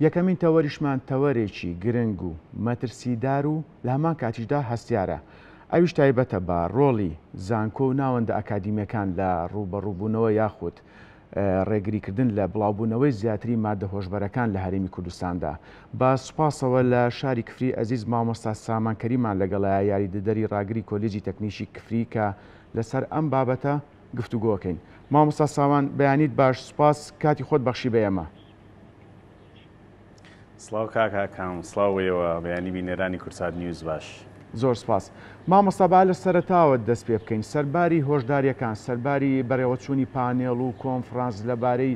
یەکەمین تەوەریشمان تەوەرێکی گرنگ و مەترسیدار و لە هەمان کاتیشدا هەستیارە. ئەویش تایبەتە بە ڕۆڵی زانکۆ و ناوەندە ئەکادیمیەکان لە ڕوبەڕووبوونەوە یاخود ڕێگریکردن لە بڵاوبوونەوەی زیاتری مادە هۆشبەرەکان لە هەرێمی کوردستاندا. بە سوپاسەوە لە شاری کفری ئەزیز مامۆستا سامان کەریمان لەگەڵایە یاریدەدەری ڕاگری کۆلێجی تەکنیشی کفری کە لەسەر ئەم بابەتە گفتوگۆکەین. مامۆستا سامان بەیانیت باش، سوپاس کاتی خۆت بەخشی بە ئێمە. سڵاو کاکاکەم، سڵاوەوە بەیانی بینێرانی کورسات نیوز باش. زۆر سپاس. مامۆستا با لە سەرەتاوە دەست پێ بکەین سەرباری هۆشداریەکان، سەرباری بەڕێوەچوونی پانێڵ و کۆنفرانس لەبارەی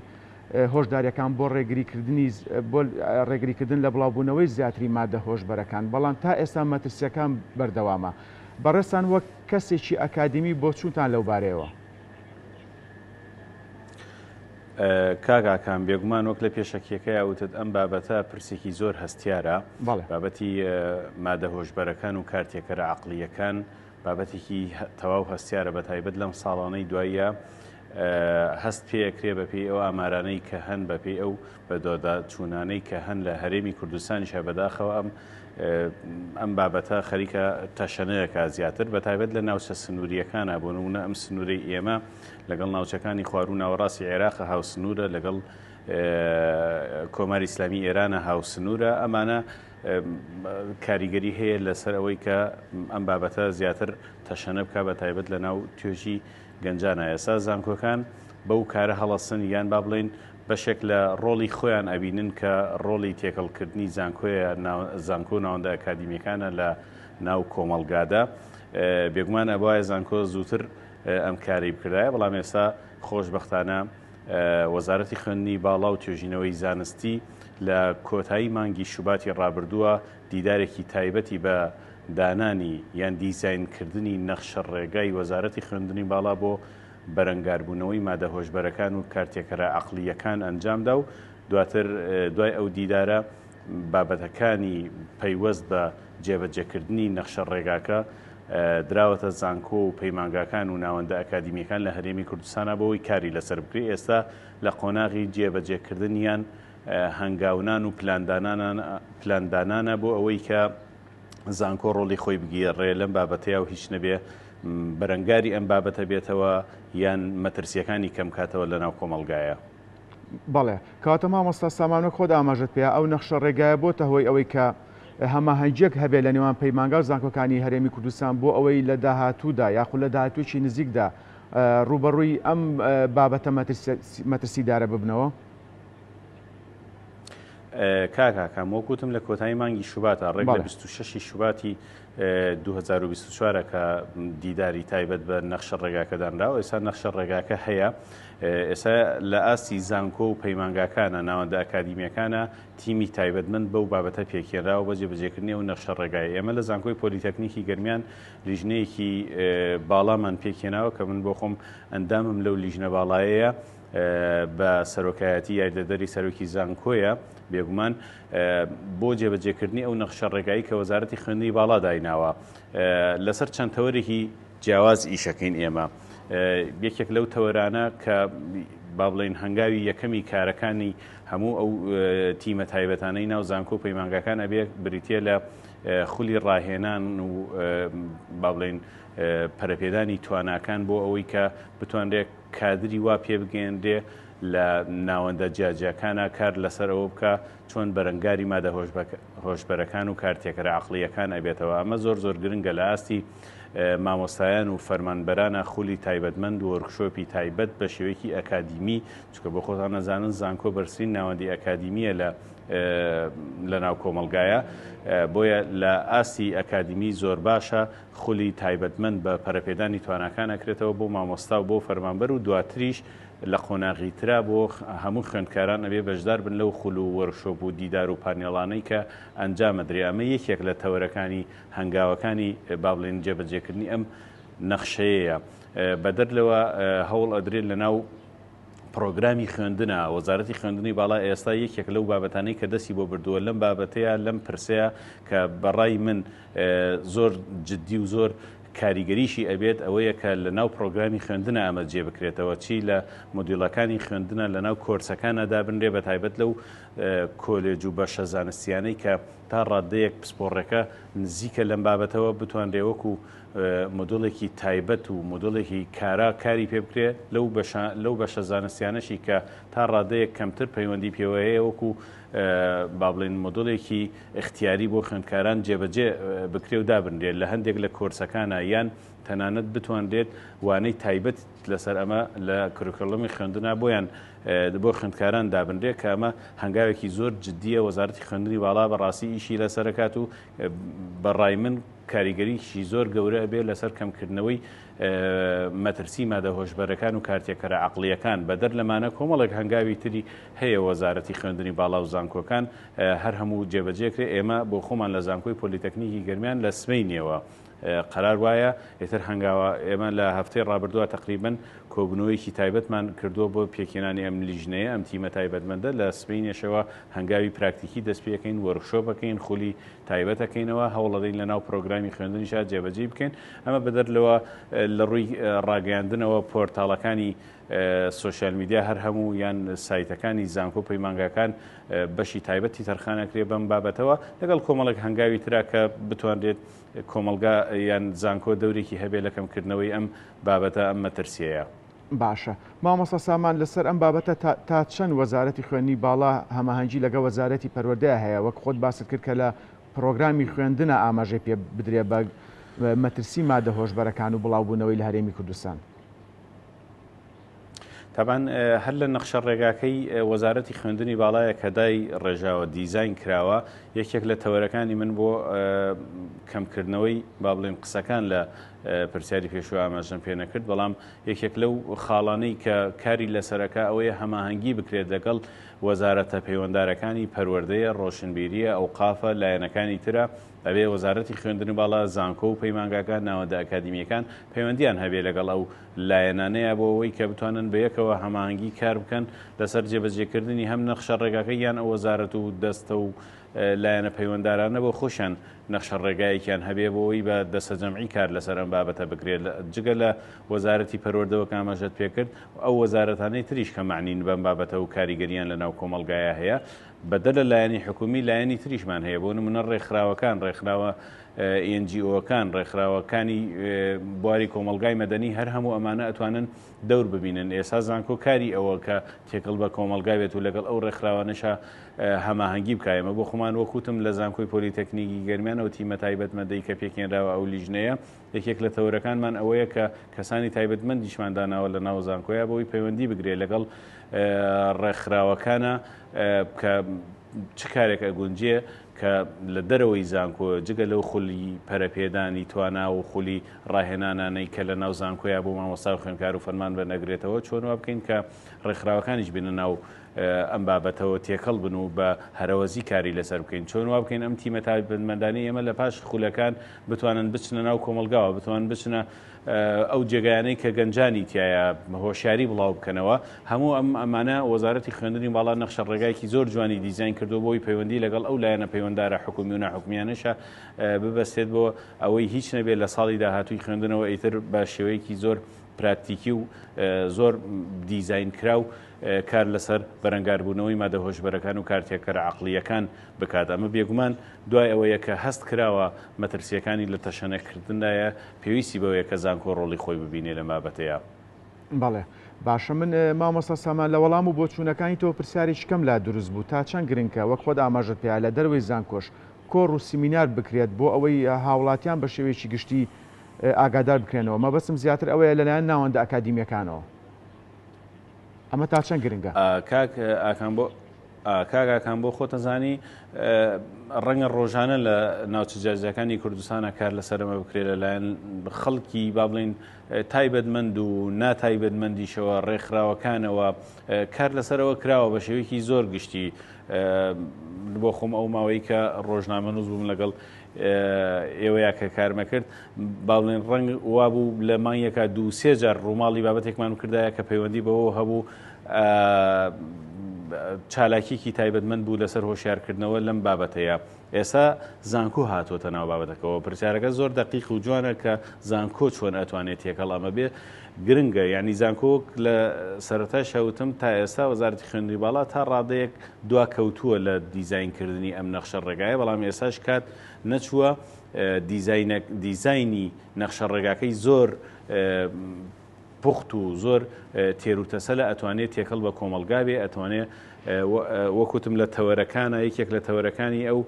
هۆشداریەکان بۆ ڕێگریکردن لە بڵاوبوونەوەی زیاتری مادە هۆشبەرەکان، بەڵام تا ئێستا مەترسیەکان بەردەوامە. بەڕێستان وەک کەسێکی ئەکادیمی بۆ چوونتان لەو بارەیەوە؟ کاکاکان بێگومان وەک لە پێشەکیەکەی ئەوتت ئەم بابەتە پرسێکی زۆر هەستیارە. بابەتی مادە هۆشبەرەکان و کارتێکەرە عەقڵیەکان بابەتێکی تەواو هەستیارە، بە تایبەت لەم ساڵانەی دواییە هەست پێەکرێ بەپێی ئەو ئامارانەی کە هەن بەپێی ئەو بەدۆدا چوونانەی کە هەن لە هەرێمی کوردستانیشە بەداخەوە ئەم بابەتە خەریکە تەشەنەیەکە زیاتر، بە تایبەت لە ناوچە سنووریەکانە. بۆ نمونە ئەم سنوورەی ئێمە لەگەڵ ناوچەکانی خواروو ناوەڕاستی عێراق هاوسنوورە، لەگەڵ کۆماری ئیسلامی ئێرانە هاوسنوورە. ئەمانە کاریگەری هەیە لەسەر ئەوەی کە ئەم بابەتە زیاتر تەشەنە بکە، بە تایبەت لە ناو توێژی گەنجانە. ئێستا زانکۆکان بەو کارە هەڵەسن یان با بڵێن بەشێک لە ڕۆڵی خۆیان ئەبینن کە ڕۆڵی تێکەڵکردنی زانکۆیە، زانکۆ ناوەندە ئەکادیمیەکانە لە ناو کۆمەڵگادا. بێگومان ئەبوایە زانکۆ زووتر ئەم کاری بکرایە، بەڵام ئێستا خۆشبەختانە وەزارەتی خوێندنی باڵا و توێژینەوەی زانستی لە کۆتایی مانگی شوباتی ڕابردووە دیدارێکی تایبەتی بە دانانی یان دیزاینکردنی نەخشە ڕێگای وەزارەتی خوێندنی باڵا بۆ بەرەنگاربوونەوەی مادە هۆشبەرەکان و کارتێکەرە عەقڵیەکان ئەنجامدا و دواتر دوای ئەو دیدارە بابەتەکانی پەیوەست بە جێبەجێکردنی نەخشە ڕێگاکە دراوەتە زانکۆ و پەیمانگاکان و ناوەندە ئەکادیمیەکان لە هەرێمی کوردستانە بۆەوەی کاری لەسەر بکرێت. ئێستا لە قۆناغی جێبەجێکردنیان هەنگاونان و پلاندانانە بۆ ئەوەی کە زانکۆ ڕۆڵی خۆی بگیرڕێ لەم بابەتەیە و هیچ نەبێ بەرەنگاری ئەم بابەتە بێتەوە یان مەترسیەکانی کەم کاتەوە لە ناو کۆمەڵگایە. بەڵێ کاتە مامۆستا سامانە خۆت ئاماژەت پێ ئەو نەخشە ڕێگایە بۆتە هۆی ئەوەی کە هەماهەنگێک هەبێت لە نێوان پەیمانگا و زانکۆکانی هەرێمی کوردستان بۆ ئەوەی لە داهاتوودا یاخود لە داهاتووی نزیکدا ڕوبەڕووی ئەم بابەتە مەترسیدارە ببنەوە؟ کاکاکەم وەکوتم لە کۆتایی مانگی شوباتە ڕێک لە 26 شوباتی 2024 کە دیداری تایبەت بە نەخشە ڕێگاکەدانراوە. ئێستا نەخشە ڕێگاکە هەیە. ئێستا لە ئاستی زانکۆ و پەیمانگاکانە ناوەندە ئەکادیمیەکانە تیمی تایبەتمەند بەو بابەتە پێکێنراوە بە جێبەجێکردنی و نەخشە ڕێگای. ئێمە لە زانکۆی پۆلیتەکنیکی گەرمیان لیژنەیەکی باڵامان پێکێناوە کە من بۆ خۆم ئەندامم لەو لیژنە باڵایەیە بە سەرۆکایەتی یاریدەدەری سەرۆکی زانکۆیە. بێگومان بۆ جێبەجێکردنی ئەو نەخشە ڕێگایی کە وەزارەتی خوێندنی باڵا دایناوە لەسەر چەند تەوەرێکی جیاواز ئیشەکەین ئێمە. یەکێک لەو تەوەرانە کە با بڵێن هەنگاوی یەکەمی کارەکانی هەموو ئەو تیمە تایبەتانەی ناو زانکۆ و پەیمانگاکان ئەبێ بریتە لە خولی ڕاهێنان و با بڵێن پەرەپێدانی تواناکان بۆ ئەوەی کە بتوانرێت کادری وا پێ بگەێنرێ لە ناوەندە جیاجیەکانە کار لەسەر ئەوە بکە چۆن بەرەنگاری مادە هۆشبەرەکان و کارتێکەرە عەقڵیەکان ئەبێتەوە. ئەمە زۆر زۆر گرنگە لە ئاستی مامۆستایان و فەرمانبەرانە خولی تایبەتمەند و وەرکشۆپی تایبەت بە شێوەیەکی ئەکادیمی، چونکە بۆ خۆتان نەزانن زانکۆ بەرزترین ناوەندی ئەکادیمیە لە ناو کۆمەڵگایە. بۆیە لە ئاستی ئەکادیمی زۆر باشە خولی تایبەتمەند بە پەرەپێدانی تواناکان ئەکرێتەوە بۆ مامۆستا و بۆ فەرمانبەر و دواتریش لە قۆناغیترا بۆ هەموو خوێندکاران ئەبێ بەشدار بن لەو خول و وەرکشۆپ و دیدار و پانێڵانەی کە ئەنجامەدرێ. ئەمە یەکێک لە تەوەرەکانی هەنگاوەکانی با بڵێن جێبەجێکردنی ئەم نەخشەیەیە. بەدەر لەوە هەوڵ ئەدرێت لە ناو پرۆگرامی خوێندنە وەزارەتی خوێندنی باڵا ئێستا یەکێک لەو بابەتانەی کە دەستی بۆ بردووە لەم بابەتەیە لەم پرسەیە کە بەڕای من زۆر جددی و زۆر کاریگەریشی ئەبێت ئەوەیە کە لە ناو پرۆگرامی خوێندنە ئەمە جێ بکرێتەوە چی لە مۆدیڵەکانی خوێندنە لە ناو کۆرسەکانە دابنرێ بە تایبەت لەو کۆلێج و بەشە زانستیانەی کە تا ڕادەیەک پسپۆڕەکە نزیکە لەم بابەتەوە بتوانرێ وەکو مۆدۆڵێکی تایبەت و مۆدۆڵێکی کاری پێ بکرێ لەو بەشە زانستیانەشی کە تا ڕادەیەک کەمتر پەیوەندی پێوەیە وەکو با بڵێن مۆدۆڵێکی اختیاری بۆ خوێندکاران جێبەجێ بکرێ و دابنرێت لە هەندێک لە کۆرسەکانە یان تەنانەت بتوانرێت وانەی تایبەت لەسەر ئەمە لە کورکەڵەمی خوێندنا بۆیان بۆ خوێندکاران دابنرێت کە ئەمە هەنگاوێکی زۆر جددیە وەزارەتی خوێندنی باڵا بەڕاستی ئیشی لەسەرکات و بەڕای من کاریگەریشی زۆر گەورە بێت لەسەر کەمکردنەوەی مەترسی مادە هۆشبەرەکان و کارتێکەرە عەقڵیەکان بەدەر لەمانە کۆمەڵێک هەنگاوی تری هەیە وەزارەتی خوێندنی باڵا و زانکۆکان هەر هەموو جێبەجێکرێ ئێمە بۆ خۆمان لە زانکۆی پۆلیتەکنیکی گەرمیان لە سمەینیەوە قرار وایە ئێتر هەنگاوە ئێمە لە هەفتەی ڕابردووە تقریبن کۆبنەوەیکی تایبەتمان کردووە بۆ پێکێنانی ئەم لیژنەیە ئەم تیمە تایبەتمەندە لە سبەینێشەوە هەنگاوی پراکتیکی دەست پێەکەین وەرکشۆپەکەین خولی تایبەتەکەینەوە هەوڵەدەین لە ناو پرۆگرامی خوێندنیشا جێبەجێ بکەین ئەمە بەدەرلەوە لە ڕووی ڕاگەیاندنەوە پۆرتاڵەکانی سوۆشیال میدیا هەر هەموو یان سایتەکانی زانکۆ پەیمانگاکان بەشی تایبەتی تەرخانەکرێ بەم بابەتەوە لەگەڵ کۆمەڵێک هەنگاوی ترا کە بتوانرێت کۆمەلگا یان زانکۆ دەورێکی هەبێ لە کەمکردنەوەی ئەم بابەتە ئەم مەترسیەیە. باشە مامۆستا سامان لەسەر ئەم بابەتە تا چەند وەزارەتی خوێندنی باڵا هەماهەنگی لەگە وەزارەتی پەروەردەیە هەیە وەک خۆت باست کرد کە لە پرۆگرامی خوێندنە ئاماژەی پێ بدرێ بە مەترسی مادە هۆشبەرەکان و بڵاوبوونەوەی لە هەرێمی کوردستان. تابان هەر لە نەخشە ڕێگاکەی وەزارەتی خوێندنی باڵایە کە دای ڕێژاوە دیزاین کراوە یەکێک لە تەوەرەکانی من بۆ کەمکردنەوەی با بڵێن قسەکان لە پرسیاری پێشوە ئاماژەم پێ نەکرد بەڵام یەکێک لەو خاڵانەی کە کاری لەسەرەکە ئەوەیە هەماهەنگی بکرێت لەگەڵ وەزارەتە پەیوەنددارەکانی پەروەردەیە ڕۆشنبیریە ئەوقافە لایەنەکانی ترە ئەبێ وەزارەتی خوێندنی باڵا زانکۆ و پەیمانگاکان ناوەندە ئەکادیمیەکان پەیوەندیان هەبێ لەگەڵ ئەو لایەنانەیە بۆ ئەوەی کە بتوانن بەیەکەوە هەماهەنگی کار بکەن لەسەر جێبەجێکردنی هەم نەخشە ڕێگاکەی یان ئەو وەزارەت و دەستە و لایەنە پەیوەنددارانە بۆ خۆشیان نەخشە ڕێگایەکیان هەبێ بۆەوەی بە دەستە جەمعی کار لەسەر ئەم بابەتە بکرێت جگە لە وەزارەتی پەروەردەوە ئاماژەت پێکرد ئەو وەزارەتانەی تریش کە معنین بەم بابەتە و کاریگەریان لە ناو کۆمەلگایە هەیە بەدە لە لایەنی حکومی لایەنی تریشمان هەیە بۆ نمونە ڕێکخراوەکان ڕێکخراوە NGOەکان ڕێکخراوەکانی بواری کۆمەلگای مەدەنی هەر هەموو ئەمانە ئەتوانن دەور ببینن ئێستا زانکۆ کاری ئەوە کە تێکەڵ بە کۆمەلگای بێت و لەگەڵ ئەو ڕێکخراوانەشە هەماهەنگی بکایمە بۆ خۆمان وەکوتم لە زانکۆی پۆلیتەکنیکی گەرمیانە و تیمە تایبەتمەندەی کە پێکێنراوە ئەو لیژنەیە یەکێک لە تەورەکانمان ئەوەیە کە کەسانی تایبەتمەندیشمانداناوە لە ناو زانکۆیە بۆی پەیوەندی بگرێ لەگەڵ ڕێکخراوەکانە کە چ کارێک ئەگونجێ کە لە دەرەوەی زانکۆ جگە لەو خولی پەرەپێدانی توانا و خولی ڕاهێنانانەی کە لە ناو زانکۆیە بۆ مامۆستا و خوێندکار و فەرمان بەنەگرێتەوە چۆنوا بکەین کە ڕێکخراوەکانیش بینە ناو ئەم بابەتەوە تێکەڵ بن و بە هەرەوەزی کاری لەسەر بکەین چۆنوا بکەین ئەم تیمە تایبەتمەندانی ئێمە لە پاش خولەکان بتوانن بچنە ناو کۆمەلگاوە بتوان بچنە ئەو جێگایانەی کە گەنجانی تایە هۆشیاری بڵاو بکەنەوە هەموو ئەم ئەمانە وەزارەتی خوێندنی باڵا نەخشە ڕێگایەکی زۆر جوانی دیزاین کردو بۆی پەیوەندی لەگەڵ ئەو لایەنە پەیوەنددارە حکومی و ناحکومیانەشە ببەستێت بۆ ئەوەی هیچ نەبێت لە ساڵی داهاتووی خوێندنەوە ئیتر بە شێوەیەکی زۆر پراکتیکی و زۆر دیزاین کرا و کار لەسەر بەرەنگاربوونەوەی مادە هۆشبەرەکان و کارتێکەرە عەقڵیەکان بکات ئەمە بێگومان دوای ئەوەیە کە هەست کراوە مەترسیەکانی لە تەشەنەکردندایە پێویستی بەوەیە کە زانکۆ ڕۆڵی خۆی ببینێ لە بابەتەیە. بەڵێ باشە من مامۆستا سامان لە وەڵام و بۆچوونەکانی تۆ پرسیارێکی کەم لا دروست بوو تا چەند گرنگکە وەک خۆت ئاماژەت پێیا لە دەروەی زانکۆش کۆڕ و سیمینار بکرێت بۆ ئەوەی هاوڵاتیان بە شێوەیەکی گشتی ئاگادار بکرێنەوە مەبەستم زیاتر ئەوەیە لەلایەن ناوەندە ئەکادیمیەکانەوە ئەمە تا چەند گرنگە کاگاکان بۆ خۆتەزانی ڕەنگە ڕۆژانە لە ناوچە جیاجەکانی کوردستانە کار لەسەرمە بکرێت لەلایەن خەڵکی با بڵین تایبەتمەند و ناتایبەتمەندیشەوە ڕێکخراوەکانەوە کار لەسەرەوە کراوە بە شێوەیەکی زۆر گشتی بۆ خۆم ئەو ماوەی کە ڕۆژنامە نووس بووم لەگەڵ ئێوەیە کە کارمە کرد باڵێن ڕەنگ وابوو لە مانگێکە 2-3 جار ڕووماڵی بابەتێکمان کردایە کە پەیوەندی بەوە هەبوو چالاکیکی تایبەتمەند بوو لەسەر هۆشیارکردنەوە لەم بابەتەیە. ئێستا زانکۆ هاتۆتە ناو بابەتەکەەوە. پرسیارەکە زۆر دقیق و جوانە کە زانکۆ چۆن ئەتوانێت تێکەڵ ئەمە بێ گرنگە. یعنی زانکۆک لە سەرەتا شەوتم تا ئێستا وەزارەتی خوێندنی باڵا تا ڕادەیەک دواکەوتووە لە دیزاینکردنی ئەم نەخشە ڕێگایە، بەڵام ئێستاش کات نەچووە دیزایانی نەخشە ڕێگاکەی زۆر پوخت و زۆر تێروتەسە لە ئەتوانێت تێکەڵ بە کۆمەلگا بێ، ئەتوانێت وەکوتم لە تەوەرەکانە یەکێک لە تەوەرەکانی ئەو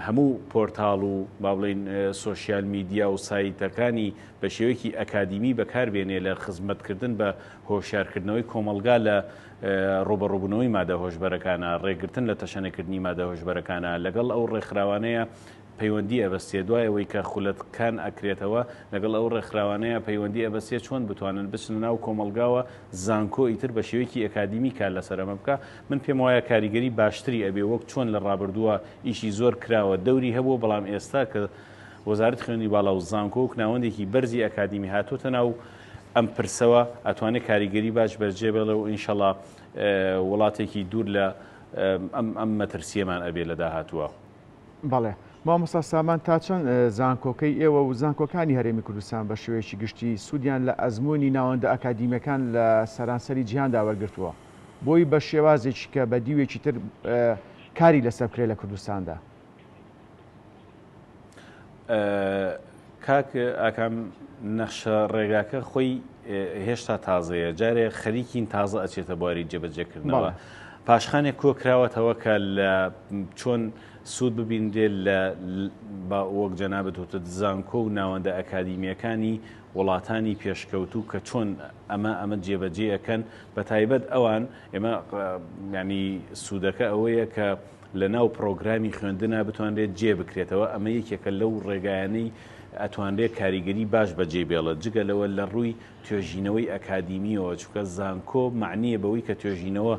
هەموو پۆرتاڵ و با بڵین سۆشیال میدیا و سایتەکانی بە شێوەیەکی ئەکادیمی بەکاربێنێ لە خزمەتکردن بە هۆشیارکردنەوەی کۆمەلگا لە ڕوبەڕووبوونەوەی مادە هۆشبەرەکانە، ڕێگرتن لە تەشەنەکردنی مادە هۆشبەرەکانە لەگەڵ ئەو ڕێکخراوانەیە پەیوەندی ئەبەستێ دوایەوەی کە خولەتکان ئەکرێتەوە لەگەڵ ئەو ڕێکخراوانەیە پەیوەندی ئەبەستێ چۆن بتوانن بچن ناو کۆمەلگاوە زانکۆ ئیتر بە شێوەیەکی ئەکادیمی کار لەسەر ئەمە بکە. من پێم وایە کاریگەری باشتری ئەبێ وەک چۆن لە ڕابردووە ئیشی زۆر کراوە دەوری هەبوو، بەڵام ئێستا کە وەزارەتی خوێندنی باڵا و زانکۆ و ناوەندێکی بەرزی ئەکادیمی هاتوۆتە ناو ئەم پرسەوە ئەتوانێت کاریگەری باش بەرجێ بێڵێ و ئینشەڵا وڵاتێکی دوور لە ئەم مەترسیەمان ئەبێ لە داهاتووە. بەڵێ مامۆستا سامان تا چەند زانکۆکەی ئێوە و زانکۆکانی هەرێمی کوردستان بە شێوەیەکی گشتی سوودیان لە ئەزمموی ناوەندە ئەکادیمیەکان لە سەرانسەری جیهاندا وەرگرتووە بۆی بە شێوازێکی کە بە دیوێکی تر کاری لەسەر بکرێت لە کوردستاندا؟ کاک ئاکام نەخشە ڕێگاکە خۆی هێشتا تازەیە، جارێ خەریکین تازە ئەچێتە بواری جێبەجێکردنەوە. پاشخانێک کۆکراوەتەوە کە لە چۆن سوود ببیندێت لە وەک جەنابەت وتت زانکۆ و ناوەندە ئەکادیمیەکانی وڵاتانی پێشکەوتوو کە چۆن ئەمە جێبەجێەکەن بە تایبەت ئەوان ئێمە ینی سوودەکە ئەوەیە کە لە ناو پرۆگرامی خوێندنە بتوانرێت جێ بکرێتەوە. ئەمە یەکێکە لەو ڕێگایانەی ئەتوانرێت کاریگەری باش بەجێ بێڵێت جگە لەوە لە ڕووی توێژینەوەی ئەکادیمیەوە، چونکە زانکۆ معنیە بەوەی کە توێژینەوە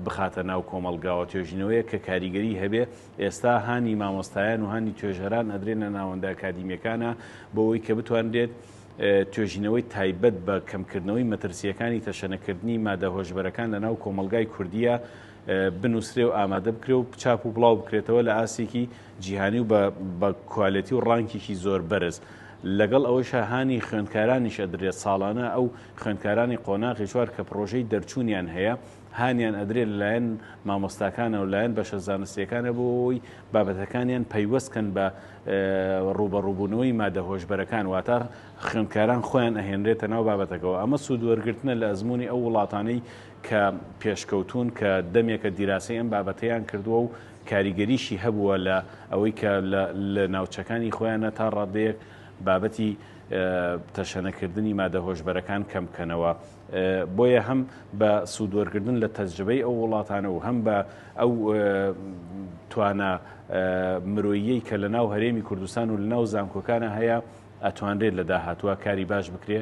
بخاتە ناو کۆمەلگاوە، توێژینەوەیە کە کاریگەری هەبێ. ئێستا هانی مامۆستایان و هانی توێژەران ئەدرێنە ناوەندە ئەکادیمیەکانە بۆەوەی کە بتوانرێت توێژینەوەی تایبەت بە کەمکردنەوەی مەترسیەکانی تەشەنەکردنی مادە هۆشبەرەکان لە ناو کۆمەلگای کوردیە بنووسرێ و ئامادە بکرێ و چاپ و بڵاو بکرێتەوە لە ئاسێکی جیهانی و بە کوالیتی و ڕانکێکی زۆر بەرز. لەگەڵ ئەوەی شاهانی خوێندکارانیش ئەدرێت ساڵانە ئەو خوێندکارانی قۆناغی چوار کە پرۆژەی دەرچوونیان هەیە هانیان ئەدرێت لەلایەن مامۆستاکانە و لایەن بەشە زانستیەکانە بۆەوەی بابەتەکانیان پەیوەستکەن بە ڕوبەڕووبوونەوەی مادە هۆشبەرەکان، واتە خوێندکاران خۆیان ئەهێنرێتە ناو بابەتەکەەوە. ئەمە سوودوەرگرتنە لە ئەزمموی ئەو وڵاتانەی کە پێشکەوتون کە دەمێکە دیراسی ئەم بابەتەیان کردووە و کاریگەریشی هەبووە لە ئەوەی کە لە ناوچەکانی خۆیانە تا ڕادەیەک بابەتی تەشەنەکردنی مادە هۆشبەرەکان کەمکەنەوە. بۆیە هەم بە سوودوەرگردن لە تەجربەی ئەو وڵاتانە و هەم بە ئەو توانە مرۆیی کە لە ناو هەرێمی کوردستان و لە ناو زانکۆکانە هەیە ئەتوانرێت لە داهاتووە کاری باش بکرێ.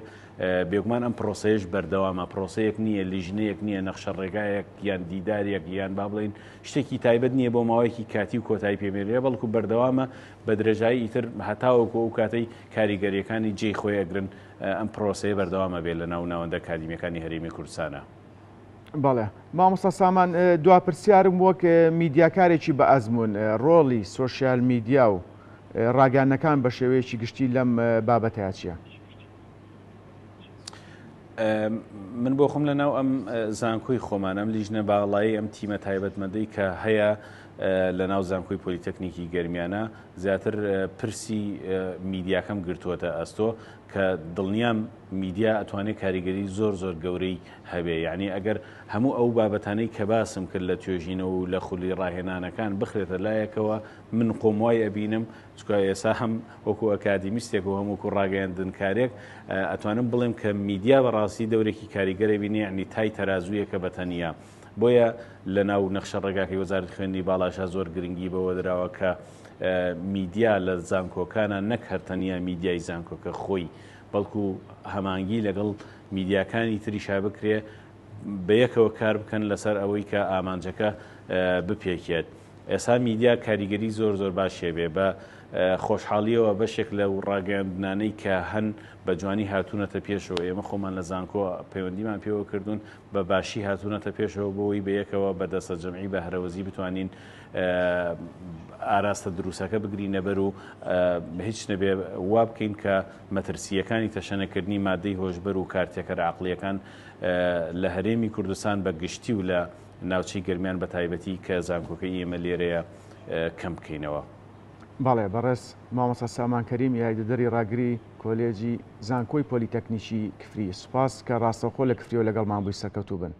بێگومان ئەم پرۆسەیەش بەردەوامە، پرۆسەیەک نییە، لیژنەیەک نییە، نەخشە ڕێگایەک یان دیدارێک یان با بڵین شتێکی تایبەت نییە بۆ ماوەیەکی کاتی و کۆتایی پێمێنرێ، بەڵکو بەردەوامە بە درێژایی ئیتر هەتاوەکو ئەو کاتەی کاریگەریەکانی جێی خۆی ئەگرن ئەم پرۆسەیە بەردەوامە بێت لە ناو ناوەندە ئەکادیمیەکانی هەرێمی کوردستانە. بەڵێ مامۆستا سامان دواپرسیارم وەک میدیاکارێکی بە ئەزمون ڕۆڵی سۆشیال میدیا و ڕاگەیاندنەکان بە شێوەیەکی گشتی لەم بابەتەیە چییە؟ من بۆ خۆم لە ناو ئەم زانکۆی خۆمان ئەم لیژنە باڵایی ئەم تیمە تایبەتمەندەی کە هەیە لە ناو زانکۆی پۆلیتەکنیکی گەرمیانە زیاتر پرسی میدیاکەم گرتووەتە ئەستۆ کە دڵنیام میدیا ئەتوانێت کاریگەری زۆر زۆر گەورەی هەبێ. یعنی ئەگەر هەموو ئەو بابەتانەی کە باسم کرد لە توێژینە و لە خولی ڕاهێنانەکان بخرێتە لایەکەوە من خۆموای ئەبینم، چکە ئێستا هەم وەکو ئەکادیمیستێک و هەمووکو ڕاگەیاندنکارێک ئەتوانم بڵێم کە میدیا بەڕاستی دەورێکی کاریگەرە بینێ، یعنی تای تەرازوویەکە بەتەنیا. بۆیە لە ناو نەخشە ڕێگاکەی وەزارەتی خوێندنی باڵاشە زۆر گرنگی بەوە درراوە کە میدیا لە زانکۆکانە نەک هەرتەنیا میدیای زانکۆکە خۆی، بەڵکو هەمانگی لەگەڵ میدیاکانی تریشا بکرێ بەیەکەوە کار بکەن لەسەر ئەوەی کە ئامانجەکە بپێکێت. ئێستا میدیا کاریگەری زۆر باشێ بێ بە خۆشحاڵیەوە بەشێک لە ڕاگەاندنانەی کە هەن بە جوانی هاتوونەتە پێشەوە. ئێمە خۆمان لە زانکۆ پەیوەندیمان پێوە کردوون بە باشی هاتوونەتە پێشەوە بۆی بەیەکەوە بەدەستە جەمعی بە هەرەوەزی بتوانین ئاراستە دروستەکە بگرینە بەر و هیچ نەبێ وا بکەین کە مەترسیەکانی تەشەنەکردنی مادەی هۆشبەر و کارتێکەر عەقڵیەکان لە هەرێمی کوردستان بە گشتی و لە ناوچەی گەرمیان بە تایبەتی کە زانکۆکەی ئێمە لێرەیە کەم بکەینەوە. بەڵێ بەڕێز مامۆستا سامان کەریم یاریدەدەری ڕاگری کۆلێجی زانکۆی پۆلیتەکنیکی کفری، سوپاس کە ڕاستەوخۆ لە کفریەوە لەگەڵمان بووی سەرکەوتوو بن.